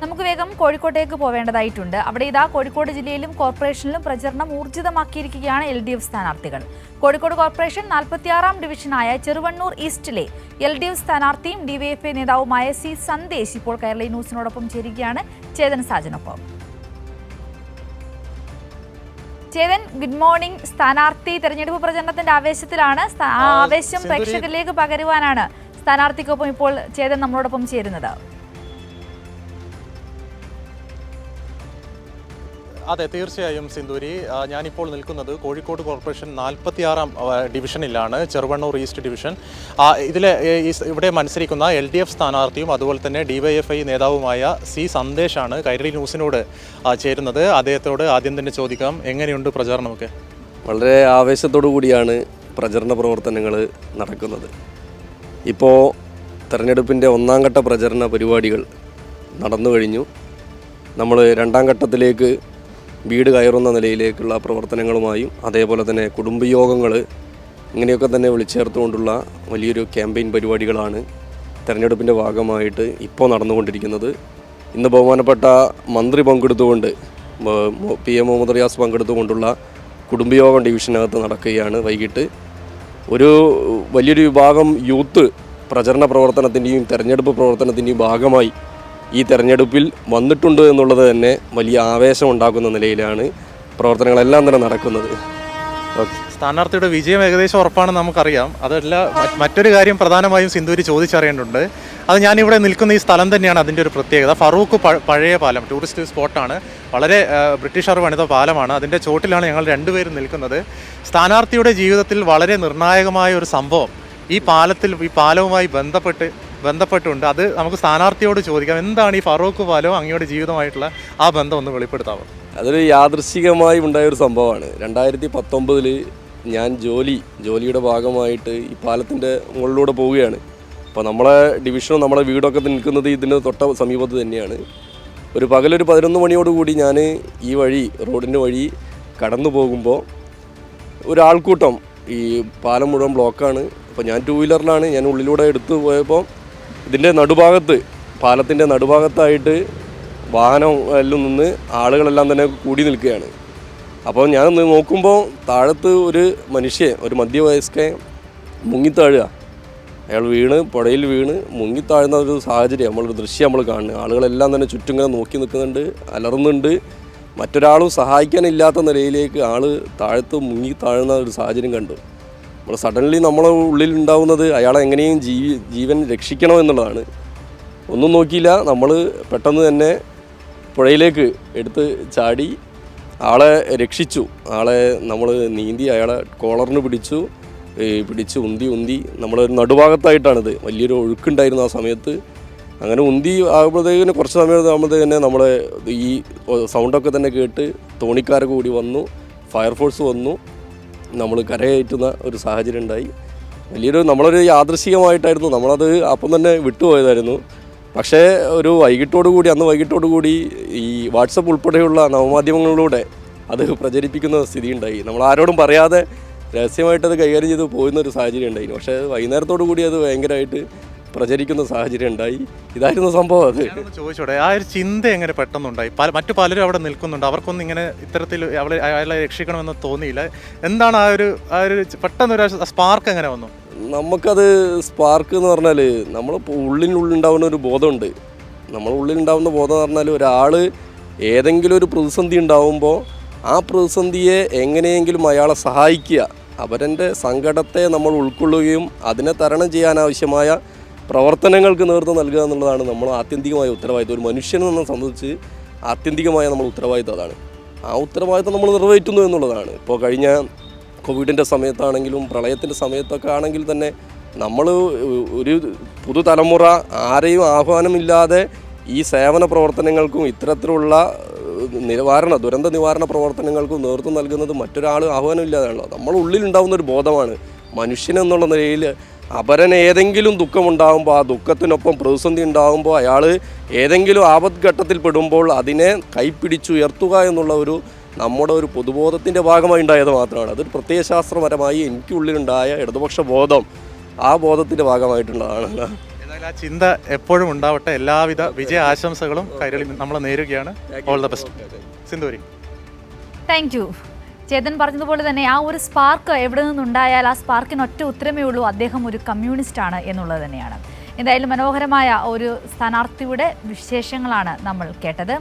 നമുക്ക് വേഗം കോഴിക്കോട്ടേക്ക് പോവേണ്ടതായിട്ടുണ്ട്. അവിടെ ഇതാ കോഴിക്കോട് ജില്ലയിലും കോർപ്പറേഷനിലും പ്രചരണം ഊർജിതമാക്കിയിരിക്കുകയാണ് LDF സ്ഥാനാർത്ഥികൾ. കോഴിക്കോട് കോർപ്പറേഷൻ 46-ാം ഡിവിഷനായ ചെറുവണ്ണൂർ ഈസ്റ്റിലെ LDF സ്ഥാനാർത്ഥിയും DYFI നേതാവുമായ C സന്ദേശ് ഇപ്പോൾ കേരള ന്യൂസിനോടൊപ്പം ചേരുകയാണ്. ചേതൻ സാജനൊപ്പം. Chethan, good morning. സ്ഥാനാർത്ഥി തെരഞ്ഞെടുപ്പ് പ്രചരണത്തിന്റെ ആവേശത്തിലാണ്. ആവേശം പ്രേക്ഷകരിലേക്ക് പകരുവാനാണ് സ്ഥാനാർത്ഥിക്കൊപ്പം ഇപ്പോൾ ചേതൻ നമ്മളോടൊപ്പം ചേരുന്നത്. അതെ, തീർച്ചയായും സിന്ധൂരി. ഞാനിപ്പോൾ നിൽക്കുന്നത് കോഴിക്കോട് കോർപ്പറേഷൻ 46-ാം ഡിവിഷനിലാണ്, ചെറുവണ്ണൂർ ഈസ്റ്റ് ഡിവിഷൻ. ഇവിടെ മത്സരിക്കുന്ന LDF സ്ഥാനാർത്ഥിയും അതുപോലെ തന്നെ DYFI നേതാവുമായ C സന്ദേശാണ് കൈരളി ന്യൂസിനോട് ചേരുന്നത്. അദ്ദേഹത്തോട് ആദ്യം തന്നെ ചോദിക്കാം, എങ്ങനെയുണ്ട് പ്രചാരണമൊക്കെ? വളരെ ആവേശത്തോടു കൂടിയാണ് പ്രചരണ പ്രവർത്തനങ്ങൾ നടക്കുന്നത്. ഇപ്പോൾ തെരഞ്ഞെടുപ്പിൻ്റെ 1-ാം ഘട്ട പ്രചരണ പരിപാടികൾ നടന്നു കഴിഞ്ഞു. നമ്മൾ 2-ാം ഘട്ടത്തിലേക്ക് വീട് കയറുന്ന നിലയിലേക്കുള്ള പ്രവർത്തനങ്ങളുമായും അതേപോലെ തന്നെ കുടുംബയോഗങ്ങൾ ഇങ്ങനെയൊക്കെ തന്നെ വിളിച്ചേർത്തുകൊണ്ടുള്ള വലിയൊരു ക്യാമ്പയിൻ പരിപാടികളാണ് തെരഞ്ഞെടുപ്പിൻ്റെ ഭാഗമായിട്ട് ഇപ്പോൾ നടന്നുകൊണ്ടിരിക്കുന്നത്. ഇന്ന് ബഹുമാനപ്പെട്ട മന്ത്രി പങ്കെടുത്തുകൊണ്ട് PM മുഹമ്മദ് റിയാസ് പങ്കെടുത്തുകൊണ്ടുള്ള കുടുംബയോഗം ഡിവിഷനകത്ത് നടക്കുകയാണ്. വൈകിട്ട് ഒരു വലിയൊരു വിഭാഗം യൂത്ത് പ്രചരണ പ്രവർത്തനത്തിൻ്റെയും തെരഞ്ഞെടുപ്പ് പ്രവർത്തനത്തിൻ്റെയും ഭാഗമായി ഈ തെരഞ്ഞെടുപ്പിൽ വന്നിട്ടുണ്ട് എന്നുള്ളത് തന്നെ വലിയ ആവേശം ഉണ്ടാക്കുന്ന നിലയിലാണ് പ്രവർത്തനങ്ങളെല്ലാം തന്നെ നടക്കുന്നത്. സ്ഥാനാർത്ഥിയുടെ വിജയം ഏകദേശം ഉറപ്പാണെന്ന് നമുക്കറിയാം. അതല്ല, മറ്റൊരു കാര്യം പ്രധാനമായും സിന്ധൂരി ചോദിച്ചറിയേണ്ടതുണ്ട്. അത് ഞാനിവിടെ നിൽക്കുന്ന ഈ സ്ഥലം തന്നെയാണ് അതിൻ്റെ ഒരു പ്രത്യേകത. ഫറൂഖ് പഴയ പാലം ടൂറിസ്റ്റ് സ്പോട്ടാണ്. വളരെ ബ്രിട്ടീഷുകാർ പണിത പാലമാണ്. അതിൻ്റെ ചോട്ടിലാണ് ഞങ്ങൾ രണ്ടുപേരും നിൽക്കുന്നത്. സ്ഥാനാർത്ഥിയുടെ ജീവിതത്തിൽ വളരെ നിർണായകമായ ഒരു സംഭവം ഈ പാലവുമായി ബന്ധപ്പെട്ടുണ്ട്. അത് നമുക്ക് സ്ഥാനാർത്ഥിയോട് ചോദിക്കാം. എന്താണ് ഈ ഫറൂഖ് പാലവും അങ്ങയുടെ ജീവിതമായിട്ടുള്ള ആ ബന്ധം ഒന്ന് വെളിപ്പെടുത്താമോ? അതൊരു യാദൃശ്ചികമായി ഉണ്ടായൊരു സംഭവമാണ്. 2019 ഞാൻ ജോലിയുടെ ഭാഗമായിട്ട് ഈ പാലത്തിൻ്റെ മുകളിലൂടെ പോവുകയാണ്. അപ്പോൾ നമ്മളെ ഡിവിഷനും നമ്മളെ വീടൊക്കെ നിൽക്കുന്നത് ഇതിന് തൊട്ട സമീപത്ത് തന്നെയാണ്. പകലൊരു 11 മണിയോടുകൂടി ഞാൻ ഈ റോഡിൻ്റെ വഴി കടന്നു പോകുമ്പോൾ ഒരാൾക്കൂട്ടം, ഈ പാലം മുഴുവൻ ബ്ലോക്കാണ്. അപ്പോൾ ഞാൻ 2 വീലറിലാണ്. ഞാൻ ഉള്ളിലൂടെ എടുത്തു പോയപ്പോൾ ഇതിൻ്റെ പാലത്തിൻ്റെ നടുഭാഗത്തായിട്ട് വാഹനം എല്ലാം നിന്ന് ആളുകളെല്ലാം തന്നെ കൂടി നിൽക്കുകയാണ്. അപ്പോൾ ഞാൻ നോക്കുമ്പോൾ താഴത്ത് ഒരു മധ്യവയസ്കൻ മുങ്ങിത്താഴുക. അയാൾ പുഴയിൽ വീണ് മുങ്ങിത്താഴുന്ന ഒരു സാഹചര്യം, ദൃശ്യം നമ്മൾ കാണുന്നത്. ആളുകളെല്ലാം തന്നെ ചുറ്റും ഇങ്ങനെ നോക്കി നിൽക്കുന്നുണ്ട്, അലറുന്നുണ്ട്. മറ്റൊരാളും സഹായിക്കാനില്ലാത്ത നിലയിലേക്ക് താഴത്ത് മുങ്ങിത്താഴുന്ന ഒരു സാഹചര്യം കണ്ടു. സഡൻലി നമ്മളെ ഉള്ളിലുണ്ടാവുന്നത് അയാളെ എങ്ങനെയും ജീവൻ രക്ഷിക്കണം എന്നുള്ളതാണ്. ഒന്നും നോക്കിയില്ല, നമ്മൾ പെട്ടെന്ന് തന്നെ പുഴയിലേക്ക് എടുത്ത് ചാടി ആളെ രക്ഷിച്ചു. നമ്മൾ നീന്തി അയാളെ കോളറിന് പിടിച്ച് ഉന്തി നമ്മളൊരു നടുഭാഗത്തായിട്ടാണിത്. വലിയൊരു ഒഴുക്കുണ്ടായിരുന്നു ആ സമയത്ത്. അങ്ങനെ ഉന്തി ആകുമ്പോഴത്തേക്കിന് കുറച്ച് സമയം ആകുമ്പോഴത്തേക്ക് നമ്മളെ ഈ സൗണ്ടൊക്കെ തന്നെ കേട്ട് തോണിക്കാരൊക്കെ കൂടി വന്നു, ഫയർഫോഴ്സ് വന്നു. നമ്മൾ കരകയറ്റുന്ന ഒരു സാഹചര്യം ഉണ്ടായി. നമ്മളൊരു യാദൃശ്ചികമായിട്ടായിരുന്നു, നമ്മളത് അപ്പം തന്നെ വിട്ടുപോയതായിരുന്നു. പക്ഷേ അന്ന് വൈകിട്ടോടുകൂടി ഈ വാട്സപ്പ് ഉൾപ്പെടെയുള്ള നവമാധ്യമങ്ങളിലൂടെ അത് പ്രചരിപ്പിക്കുന്ന സ്ഥിതി ഉണ്ടായി. നമ്മൾ ആരോടും പറയാതെ രഹസ്യമായിട്ടത് കൈകാര്യം ചെയ്ത് പോകുന്ന ഒരു സാഹചര്യം ഉണ്ടായിരുന്നു. പക്ഷേ വൈകുന്നേരത്തോടു കൂടി അത് ഭയങ്കരമായിട്ട് പ്രചരിക്കുന്ന സാഹചര്യം ഉണ്ടായി. ഇതായിരുന്നു സംഭവം. അത് ചോദിച്ചോടെ, ആ ഒരു ചിന്ത എങ്ങനെ പെട്ടെന്നുണ്ടായി? മറ്റു പലരും അവിടെ നിൽക്കുന്നുണ്ട്, അവർക്കൊന്നും ഇങ്ങനെ ഇത്തരത്തിൽ അയാളെ രക്ഷിക്കണമെന്ന് തോന്നിയില്ല. എന്താണ് ആ ഒരു പെട്ടെന്നൊരു സ്പാർക്ക് എങ്ങനെ വന്നു? നമുക്കത് സ്പാർക്ക് എന്ന് പറഞ്ഞാൽ നമ്മളിപ്പോൾ ഉള്ളിലുണ്ടാവുന്ന ഒരു ബോധമുണ്ട്. ഉള്ളിലുണ്ടാവുന്ന ബോധം എന്ന് പറഞ്ഞാൽ ഒരാൾ ഏതെങ്കിലും ഒരു പ്രതിസന്ധി ഉണ്ടാവുമ്പോൾ ആ പ്രതിസന്ധിയെ എങ്ങനെയെങ്കിലും അയാളെ സഹായിക്കുക, അവരുടെ സങ്കടത്തെ നമ്മൾ ഉൾക്കൊള്ളുകയും അതിനെ തരണം ചെയ്യാനാവശ്യമായ പ്രവർത്തനങ്ങൾക്ക് നേതൃത്വം നൽകുക എന്നുള്ളതാണ് നമ്മൾ ആത്യന്തികമായ ഉത്തരവാദിത്വം. ഒരു മനുഷ്യനെ സംബന്ധിച്ച് ആത്യന്തികമായ നമ്മൾ ഉത്തരവാദിത്വം അതാണ്. ആ ഉത്തരവാദിത്വം നമ്മൾ നിറവേറ്റുന്നു എന്നുള്ളതാണ്. ഇപ്പോൾ കഴിഞ്ഞ കോവിഡിൻ്റെ സമയത്താണെങ്കിലും പ്രളയത്തിൻ്റെ സമയത്തൊക്കെ ആണെങ്കിൽ തന്നെ നമ്മൾ ഒരു പുതുതലമുറ ആരെയും ആഹ്വാനമില്ലാതെ ഈ സേവന പ്രവർത്തനങ്ങൾക്കും ഇത്തരത്തിലുള്ള ദുരന്ത നിവാരണ പ്രവർത്തനങ്ങൾക്കും നേതൃത്വം നൽകുന്നത് മറ്റൊരാൾ ആഹ്വാനമില്ലാതെയാണല്ലോ. നമ്മൾ ഉള്ളിലുണ്ടാകുന്ന ഒരു ബോധമാണ് മനുഷ്യനെന്നുള്ള നിലയിൽ. അപരന് ഏതെങ്കിലും ദുഃഖമുണ്ടാകുമ്പോൾ, ആ ദുഃഖത്തിനൊപ്പം പ്രതിസന്ധി ഉണ്ടാകുമ്പോൾ, അയാൾ ഏതെങ്കിലും ആപത്ഘട്ടത്തിൽ പെടുമ്പോൾ അതിനെ കൈപ്പിടിച്ചുയർത്തുക എന്നുള്ള നമ്മുടെ ഒരു പൊതുബോധത്തിൻ്റെ ഭാഗമായി ഉണ്ടായത് മാത്രമാണ്. അതൊരു പ്രത്യയശാസ്ത്രപരമായി എനിക്കുള്ളിലുണ്ടായ ഇടതുപക്ഷ ബോധം, ആ ബോധത്തിൻ്റെ ഭാഗമായിട്ടുള്ളതാണ്. ആ ചിന്ത എപ്പോഴും ഉണ്ടാവട്ടെ. എല്ലാവിധ വിജയ ആശംസകളും കൈരളി നമ്മൾ നേരുകയാണ്. All the best. Sindhuri. Thank you. Chetan പറഞ്ഞതുപോലെ തന്നെ ആ ഒരു സ്പാർക്ക് എവിടെ നിന്നുണ്ടായാൽ ആ സ്പാർക്കിന് ഒറ്റ ഉത്തരമേ ഉള്ളൂ, അദ്ദേഹം ഒരു കമ്മ്യൂണിസ്റ്റാണ് എന്നുള്ളത് തന്നെയാണ്. എന്തായാലും മനോഹരമായ ഒരു സ്ഥാനാർത്ഥിയുടെ വിശേഷങ്ങളാണ് നമ്മൾ കേട്ടത്.